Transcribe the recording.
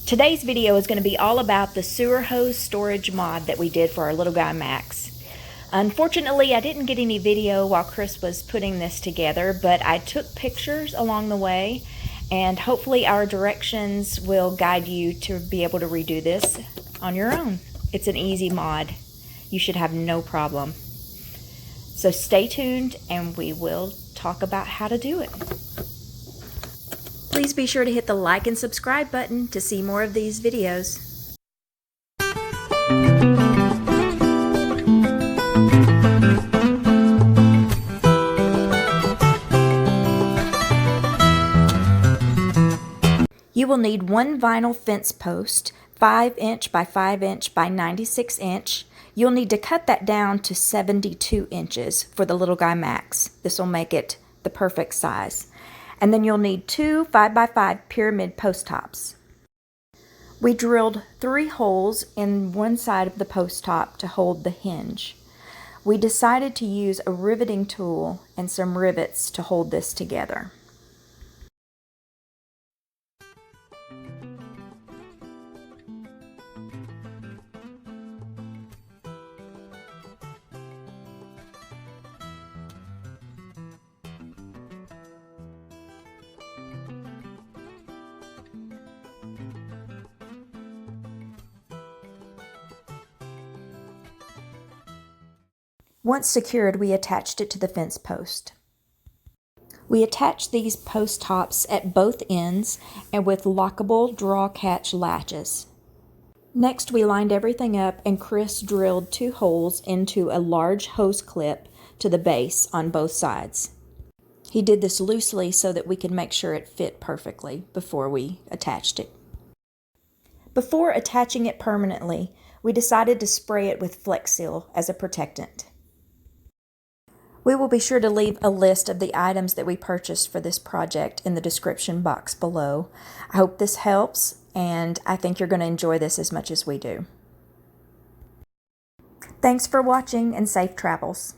Today's video is going to be all about the sewer hose storage mod that we did for our little guy Max. Unfortunately, I didn't get any video while Chris was putting this together, but I took pictures along the way, and hopefully our directions will guide you to be able to redo this on your own. It's an easy mod. You should have no problem. So stay tuned and we will talk about how to do it. Please be sure to hit the like and subscribe button to see more of these videos. You will need one vinyl fence post, 5" by 5" by 96". You'll need to cut that down to 72 inches for the little guy Max. This will make it the perfect size. And then you'll need two 5 by 5 pyramid post tops. We drilled 3 holes in one side of the post top to hold the hinge. We decided to use a riveting tool and some rivets to hold this together. Once secured, we attached it to the fence post. We attached these post tops at both ends and with lockable draw catch latches. Next, we lined everything up and Chris drilled 2 holes into a large hose clip to the base on both sides. He did this loosely so that we could make sure it fit perfectly before we attached it. Before attaching it permanently, we decided to spray it with Flex Seal as a protectant. We will be sure to leave a list of the items that we purchased for this project in the description box below. I hope this helps, and I think you're going to enjoy this as much as we do. Thanks for watching and safe travels.